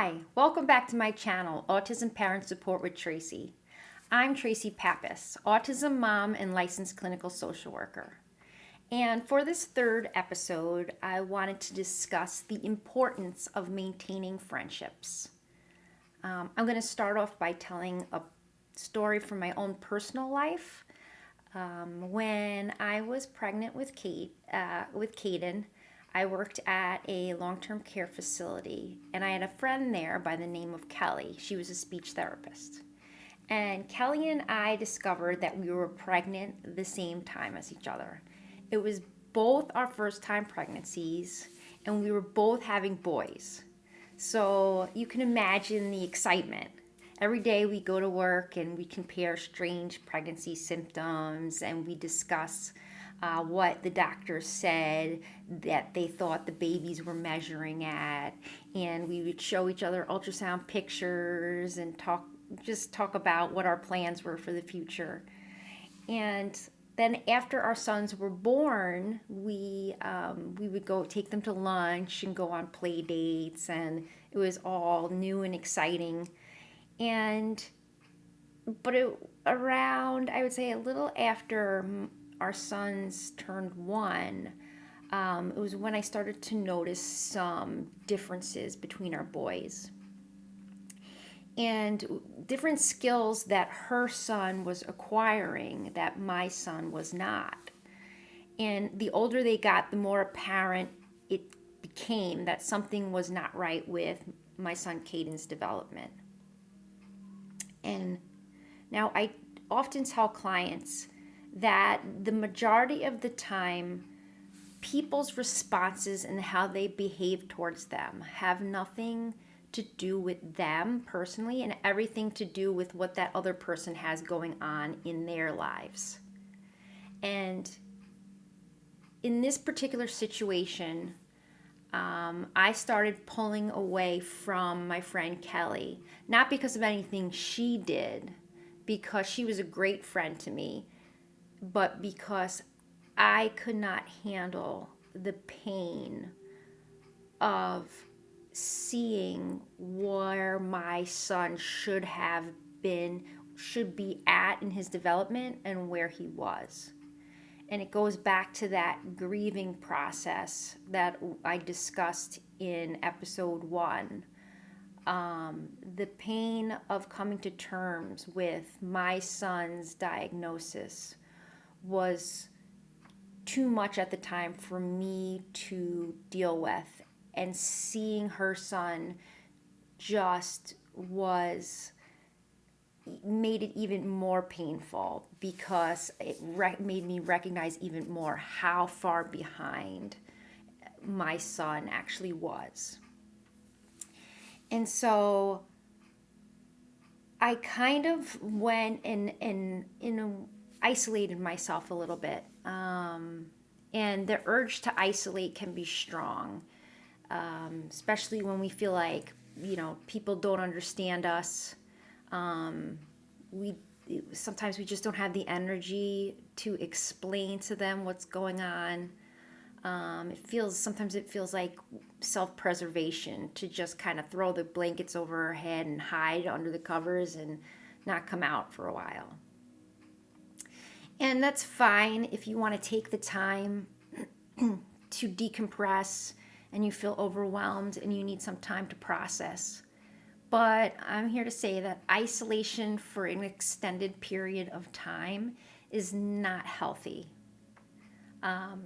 Hi, welcome back to my channel, Autism Parent Support with Tracy. I'm Tracy Pappas, autism mom and licensed clinical social worker. And for this third episode, I wanted to discuss the importance of maintaining friendships. I'm going to start off by telling a story from my own personal life. When I was pregnant with Caden, I worked at a long-term care facility, and I had a friend there by the name of Kelly. She was a speech therapist. And Kelly and I discovered that we were pregnant the same time as each other. It was both our first time pregnancies, and we were both having boys. So you can imagine the excitement. Every day we go to work and we compare strange pregnancy symptoms and we discuss what the doctors said that they thought the babies were measuring at. And we would show each other ultrasound pictures and talk about what our plans were for the future. And then after our sons were born, we would go take them to lunch and go on play dates, and it was all new and exciting. And around, I would say, a little after our sons turned one, it was when I started to notice some differences between our boys and different skills that her son was acquiring that my son was not. And the older they got, the more apparent it became that something was not right with my son Caden's development. And now I often tell clients that the majority of the time, people's responses and how they behave towards them have nothing to do with them personally and everything to do with what that other person has going on in their lives. And in this particular situation, I started pulling away from my friend Kelly, not because of anything she did, because she was a great friend to me, but because I could not handle the pain of seeing where my son should be at in his development and where he was. And it goes back to that grieving process that I discussed in episode 1. The pain of coming to terms with my son's diagnosis was too much at the time for me to deal with. And seeing her son just made it even more painful because it made me recognize even more how far behind my son actually was. And so I kind of went and isolated myself a little bit. And the urge to isolate can be strong, especially when we feel like, people don't understand us. Sometimes we just don't have the energy to explain to them what's going on. Sometimes it feels like self-preservation to just kind of throw the blankets over our head and hide under the covers and not come out for a while. And that's fine if you want to take the time to decompress and you feel overwhelmed and you need some time to process. But I'm here to say that isolation for an extended period of time is not healthy.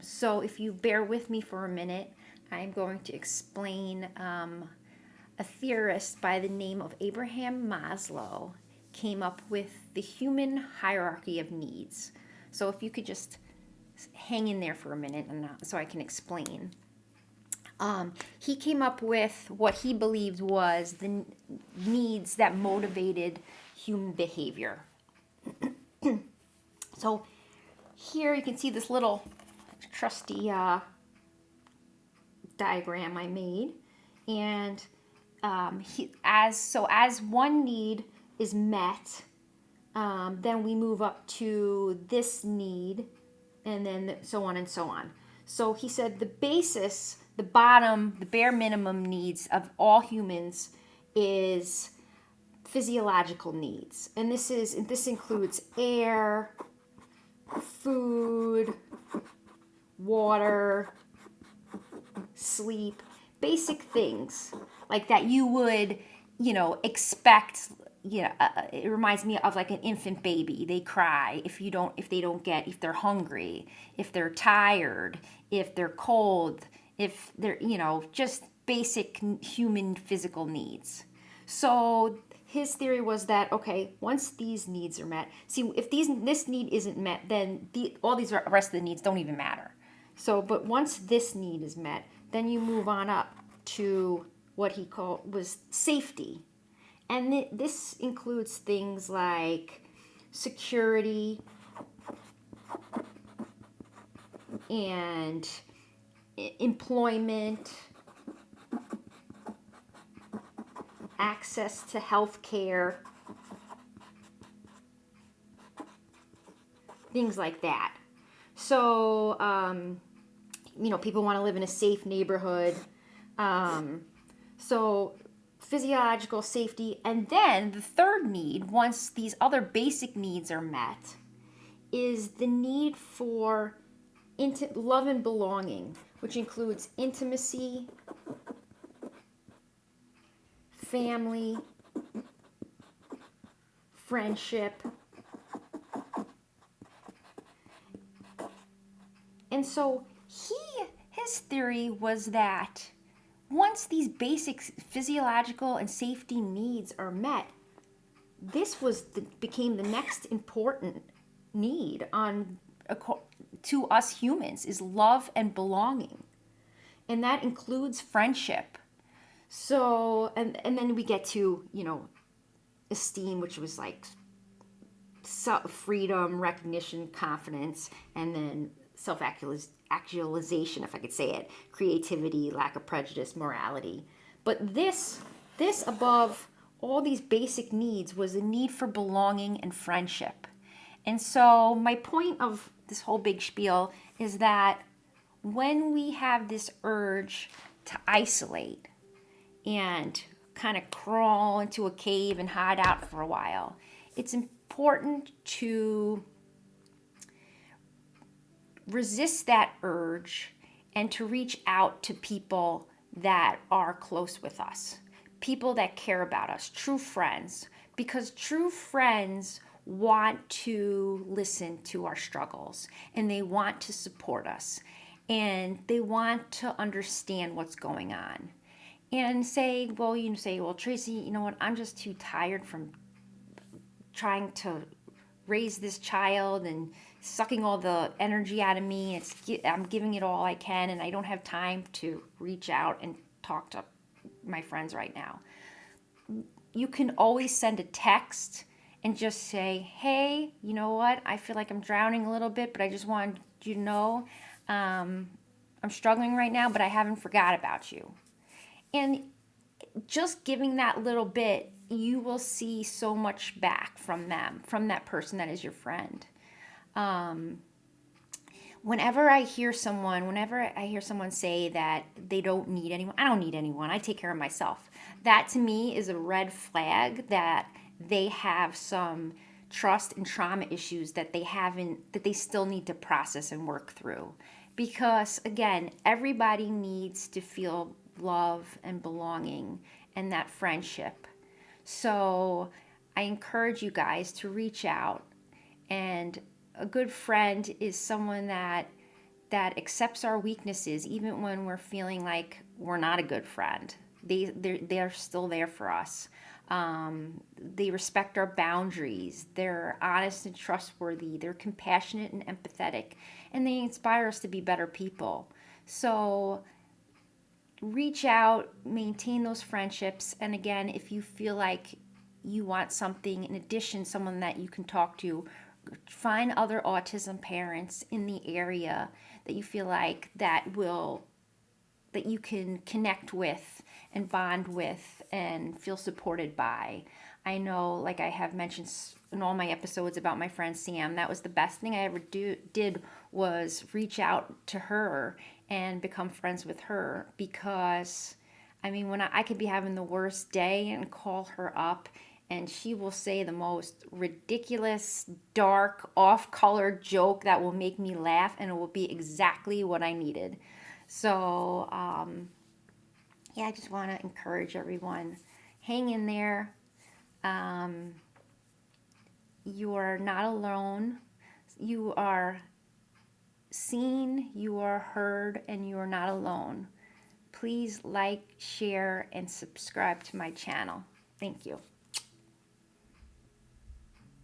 So if you bear with me for a minute, I'm going to explain a theorist by the name of Abraham Maslow came up with the human hierarchy of needs. So if you could just hang in there for a minute so I can explain. He came up with what he believed was the needs that motivated human behavior. So here you can see this little trusty diagram I made, and as one need is met, then we move up to this need, and then so on and so on. So he said the basis, the bottom, the bare minimum needs of all humans is physiological needs. And this includes air, food, water, sleep, basic things like that you would, expect. It reminds me of like an infant baby. They cry if they're hungry, if they're tired, if they're cold, if they're, just basic human physical needs. So his theory was that, okay, once these needs are met, see, if this need isn't met, then all these rest of the needs don't even matter. So, but once this need is met, then you move on up to what he called was safety. And this includes things like security and employment, access to health care, things like that. So, people want to live in a safe neighborhood. So, physiological safety. And then the third need, once these other basic needs are met, is the need for love and belonging, which includes intimacy, family, friendship. And so his theory was that once these basic physiological and safety needs are met, this became the next important need to us humans, is love and belonging. And that includes friendship. So, and then we get to, esteem, which was like freedom, recognition, confidence, and then self-actualization, if I could say it, creativity, lack of prejudice, morality. But this above all these basic needs was a need for belonging and friendship. And so my point of this whole big spiel is that when we have this urge to isolate and kind of crawl into a cave and hide out for a while, it's important to resist that urge and to reach out to people that are close with us, people that care about us, true friends, because true friends want to listen to our struggles and they want to support us and they want to understand what's going on. And say, well, Tracy, you know what? I'm just too tired from trying to raise this child and sucking all the energy out of me. I'm giving it all I can, and I don't have time to reach out and talk to my friends right now. You can always send a text and just say, hey, you know what? I feel like I'm drowning a little bit, but I just wanted you to know I'm struggling right now, but I haven't forgot about you. And just giving that little bit, you will see so much back from them, from that person that is your friend. Whenever I hear someone say that they don't need anyone, I don't need anyone, I take care of myself. That to me is a red flag that they have some trust and trauma issues that they still need to process and work through. Because again, everybody needs to feel love and belonging and that friendship. So I encourage you guys to reach out, and a good friend is someone that accepts our weaknesses even when we're feeling like we're not a good friend. They're still there for us. They respect our boundaries. They're honest and trustworthy. They're compassionate and empathetic, and they inspire us to be better people. So reach out, maintain those friendships, and again, if you feel like you want something in addition, someone that you can talk to, find other autism parents in the area that you feel like that you can connect with and bond with and feel supported by. I know, like I have mentioned in all my episodes about my friend Sam, that was the best thing I ever did was reach out to her and become friends with her, because I mean, when I could be having the worst day and call her up, and she will say the most ridiculous, dark, off color joke that will make me laugh, and it will be exactly what I needed. So, yeah, I just want to encourage everyone, hang in there. Um, you are not alone. You are seen, you are heard, and you are not alone. Please like, share, and subscribe to my channel. Thank you.